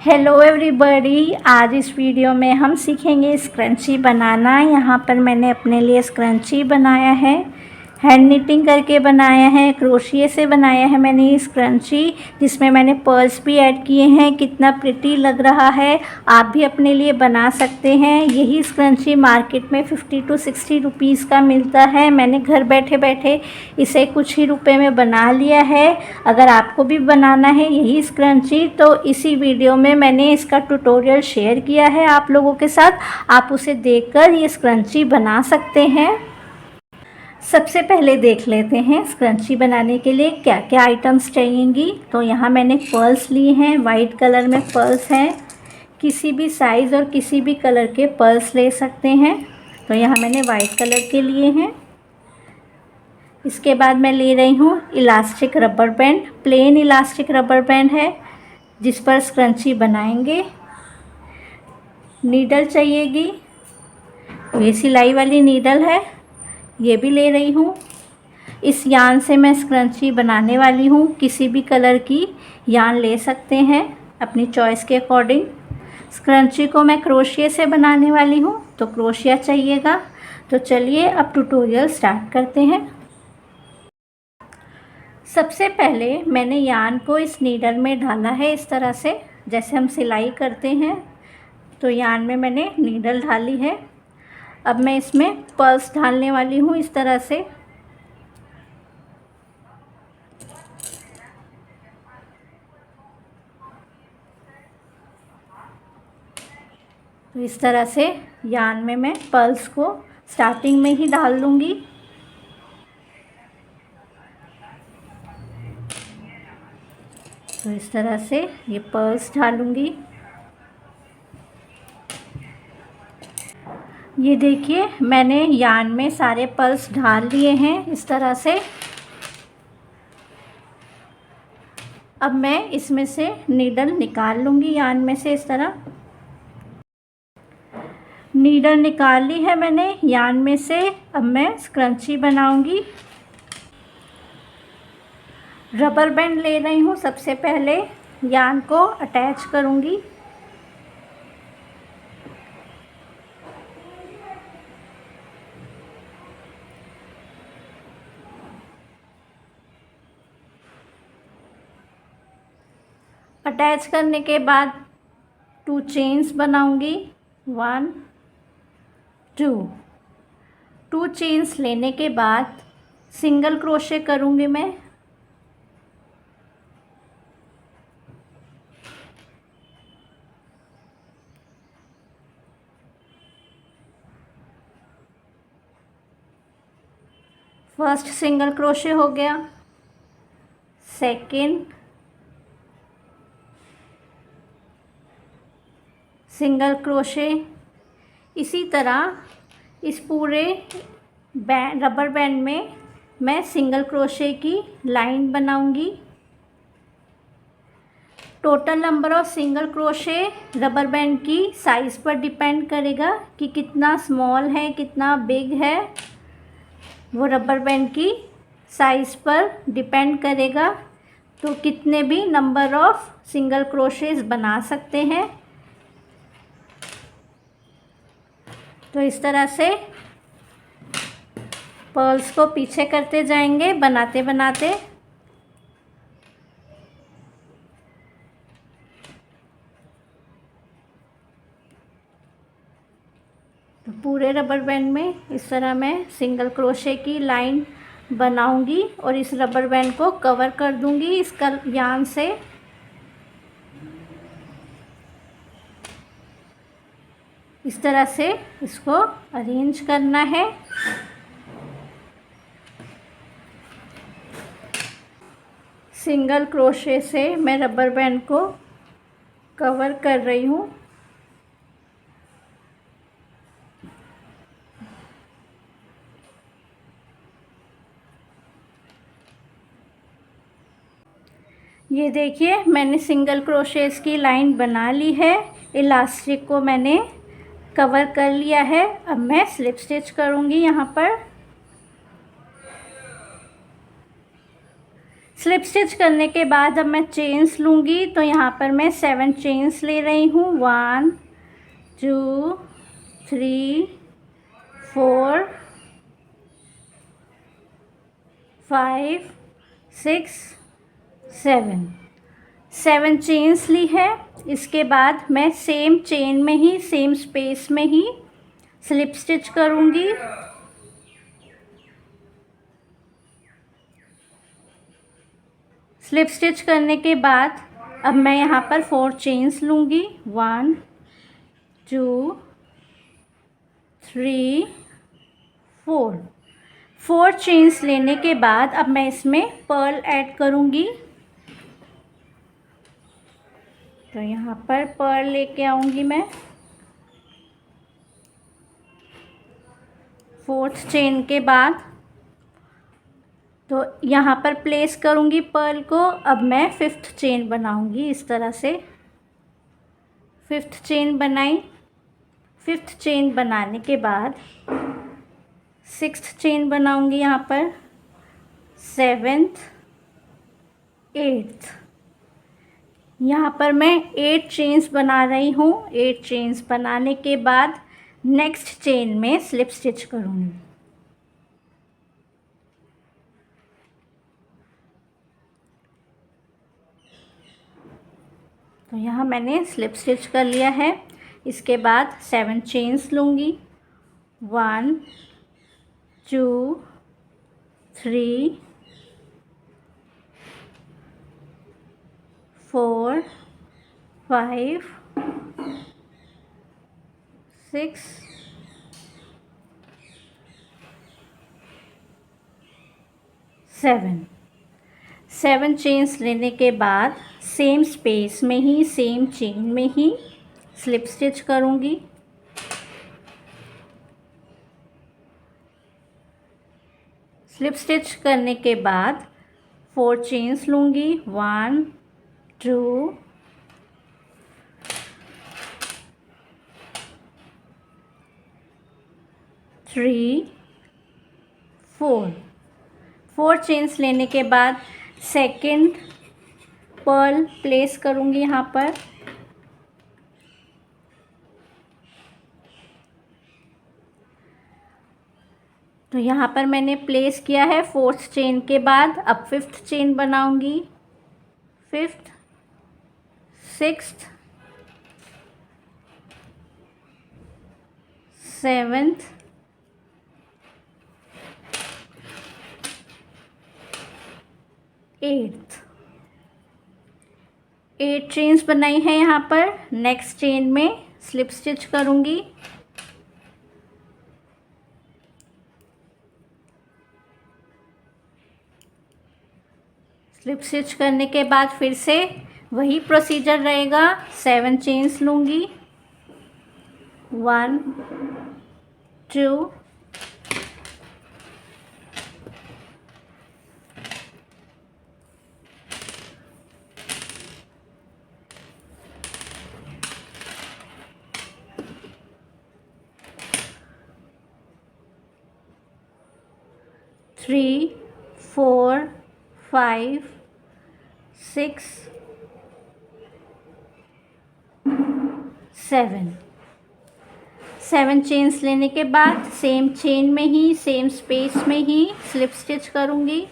Hello everybody, आज इस video में हम सीखेंगे स्क्रंची बनाना। यहाँ पर मैंने अपने लिए स्क्रंची बनाया है, हैंड निटिंग करके बनाया है, क्रोशिया से बनाया है मैंने ये स्क्रंची, जिसमें मैंने पर्ल्स भी ऐड किए हैं। कितना प्रिटी लग रहा है, आप भी अपने लिए बना सकते हैं। यही स्क्रंची मार्केट में 50 to 60 रुपीज़ का मिलता है। मैंने घर बैठे बैठे इसे कुछ ही रुपए में बना लिया है। अगर आपको भी बनाना है यही स्क्रंची तो इसी वीडियो में मैंने इसका ट्यूटोरियल शेयर किया है आप लोगों के साथ। आप उसे देखकर ये स्क्रंची बना सकते हैं। सबसे पहले देख लेते हैं स्क्रंची बनाने के लिए क्या क्या आइटम्स चाहिएंगी। तो यहाँ मैंने पर्ल्स लिए हैं, वाइट कलर में पर्ल्स हैं। किसी भी साइज़ और किसी भी कलर के पर्ल्स ले सकते हैं। तो यहाँ मैंने वाइट कलर के लिए हैं। इसके बाद मैं ले रही हूँ elastic rubber band, plain elastic rubber band है जिस पर स्क्रंची बनाएंगे। नीडल चाहिएगी, ये सिलाई वाली नीडल है, ये भी ले रही हूँ। इस यान से मैं स्क्रंची बनाने वाली हूँ। किसी भी कलर की यान ले सकते हैं अपनी चॉइस के अकॉर्डिंग। स्क्रंची को मैं क्रोशिया से बनाने वाली हूँ तो क्रोशिया चाहिएगा। तो चलिए अब ट्यूटोरियल स्टार्ट करते हैं। सबसे पहले मैंने यान को इस नीडल में डाला है इस तरह से, जैसे हम सिलाई करते हैं। तो यान में मैंने नीडल डाली है। अब मैं इसमें पर्ल्स डालने वाली हूँ इस तरह से। तो इस तरह से यान में मैं पर्ल्स को स्टार्टिंग में ही डाल दूँगी। तो इस तरह से ये पर्ल्स डालूँगी। ये देखिए मैंने यान में सारे पर्ल्स डाल लिए हैं इस तरह से। अब मैं इसमें से नीडल निकाल लूँगी यान में से इस तरह। नीडल निकाल ली है मैंने यान में से। अब मैं स्क्रंची बनाऊँगी। रबर बैंड ले रही हूँ, सबसे पहले यान को अटैच करूँगी। अटैच करने के बाद 2 चेन्स बनाऊँगी। 1 2 चेन्स लेने के बाद सिंगल क्रोशे करूँगी मैं। फर्स्ट सिंगल क्रोशे हो गया, सेकंड सिंगल क्रोशे। इसी तरह इस पूरे बैंड रबर बैंड में मैं सिंगल क्रोशे की लाइन बनाऊंगी। Total number of single crochet rubber band की साइज़ पर डिपेंड करेगा कि कितना स्मॉल है कितना बिग है। वो रबर बैंड की साइज़ पर डिपेंड करेगा। तो कितने भी नंबर ऑफ सिंगल क्रोशेस बना सकते हैं। तो इस तरह से पर्ल्स को पीछे करते जाएंगे बनाते बनाते। तो पूरे रबर बैंड में इस तरह मैं सिंगल क्रोशे की लाइन बनाऊंगी और इस रबर बैंड को कवर कर दूंगी इस यान से। इस तरह से इसको अरेंज करना है। सिंगल क्रोशे से मैं रबर बैंड को कवर कर रही हूँ। ये देखिए मैंने सिंगल क्रोशेस की लाइन बना ली है। इलास्टिक को मैंने कवर कर लिया है। अब मैं स्लिप स्टिच करूँगी यहाँ पर। स्लिप स्टिच करने के बाद अब मैं चेन्स लूँगी, तो यहाँ पर मैं 7 चेन्स ले रही हूँ। 1 2 3 4 5 6 7 चेन्स ली है। इसके बाद मैं सेम चेन में ही, सेम स्पेस में ही स्लिप स्टिच करूँगी। स्लिप स्टिच करने के बाद अब मैं यहाँ पर 4 चेन्स लूँगी। 1 2 3 4 चेन्स लेने के बाद अब मैं इसमें पर्ल ऐड करूँगी। तो यहाँ पर पर्ल लेके आऊँगी मैं। 4th चेन के बाद तो यहाँ पर प्लेस करूँगी पर्ल को। अब मैं 5th चेन बनाऊँगी इस तरह से। 5th चेन बनाई। 5th चेन बनाने के बाद 6th चेन बनाऊँगी यहाँ पर। 7th 8th, यहाँ पर मैं 8 चेन्स बना रही हूँ। 8 चेन्स बनाने के बाद नेक्स्ट चेन में स्लिप स्टिच करूँगी। तो यहाँ मैंने स्लिप स्टिच कर लिया है। इसके बाद 7 चेन्स लूँगी। 1 2 3 4 5 6 7 चेन्स लेने के बाद सेम स्पेस में ही, सेम चेन में ही स्लिप स्टिच करूँगी। स्लिप स्टिच करने के बाद 4 चेन्स लूँगी। 1 2 3 4 चेन्स लेने के बाद सेकंड पर्ल प्लेस करूँगी यहाँ पर। तो यहाँ पर मैंने प्लेस किया है 4th चेन के बाद। अब 5th चेन बनाऊँगी। 5th 6th 7th 8 चेन्स बनाई है यहाँ पर। नेक्स्ट चेन में स्लिप स्टिच करूँगी। स्लिप स्टिच करने के बाद फिर से वही प्रोसीजर रहेगा। 7 चेन्स लूँगी। 1 2 3 4 5 6 7 चेन्स लेने के बाद सेम चेन में ही, सेम स्पेस में ही स्लिप स्टिच करूँगी।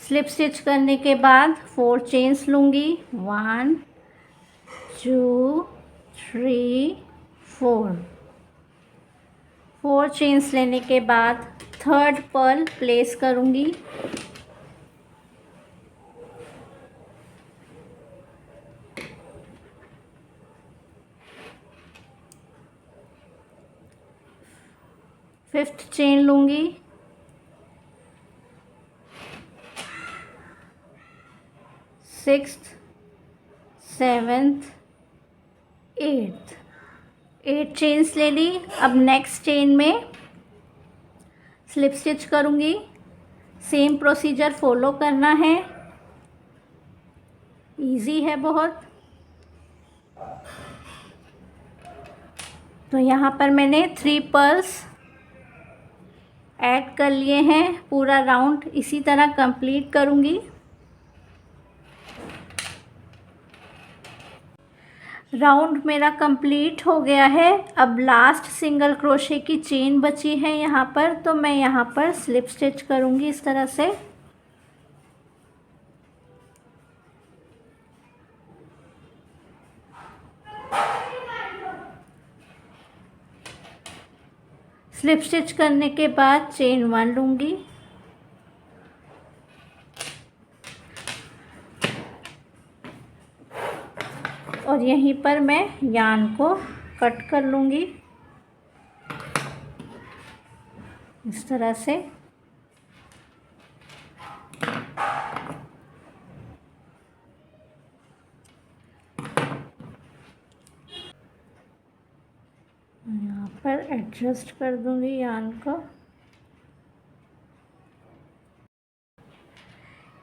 स्लिप स्टिच करने के बाद 4 चेन्स लूँगी। 1 2 3 4 चेन्स लेने के बाद थर्ड पर्ल प्लेस करूँगी। फिफ्थ चेन लूँगी। सिक्स्थ, सेवेंथ, एट चेन्स ले ली। अब नेक्स्ट चेन में स्लिप स्टिच करूँगी। सेम प्रोसीजर फॉलो करना है, इजी है बहुत। तो यहाँ पर मैंने 3 पर्ल्स ऐड कर लिए हैं। पूरा राउंड इसी तरह कंप्लीट करूँगी। राउंड मेरा कंप्लीट हो गया है। अब लास्ट सिंगल क्रोशे की चेन बची है यहाँ पर, तो मैं यहाँ पर स्लिप स्टिच करूँगी इस तरह से। स्लिप स्टिच करने के बाद चेन 1 लूँगी और यहीं पर मैं यार्न को कट कर लूँगी इस तरह से। यहाँ पर एडजस्ट कर दूँगी यार्न को।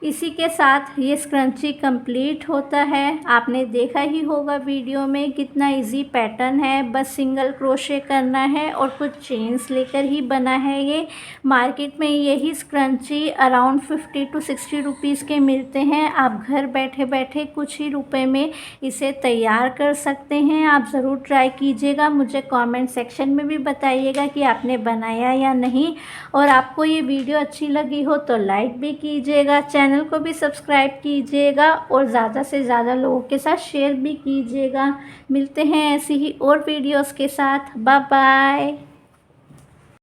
इसी के साथ ये स्क्रंची कंप्लीट होता है। आपने देखा ही होगा वीडियो में कितना इजी पैटर्न है, बस सिंगल क्रोशे करना है और कुछ चेन्स लेकर ही बना है ये। मार्केट में यही स्क्रंची अराउंड 50 to 60 रुपीज़ के मिलते हैं। आप घर बैठे बैठे कुछ ही रुपए में इसे तैयार कर सकते हैं। आप ज़रूर ट्राई कीजिएगा। मुझे कमेंट सेक्शन में भी बताइएगा कि आपने बनाया या नहीं, और आपको ये वीडियो अच्छी लगी हो तो लाइक भी कीजिएगा, चैनल को भी सब्सक्राइब कीजिएगा और ज़्यादा से ज़्यादा लोगों के साथ शेयर भी कीजिएगा। मिलते हैं ऐसी ही और वीडियोस के साथ। Bye bye.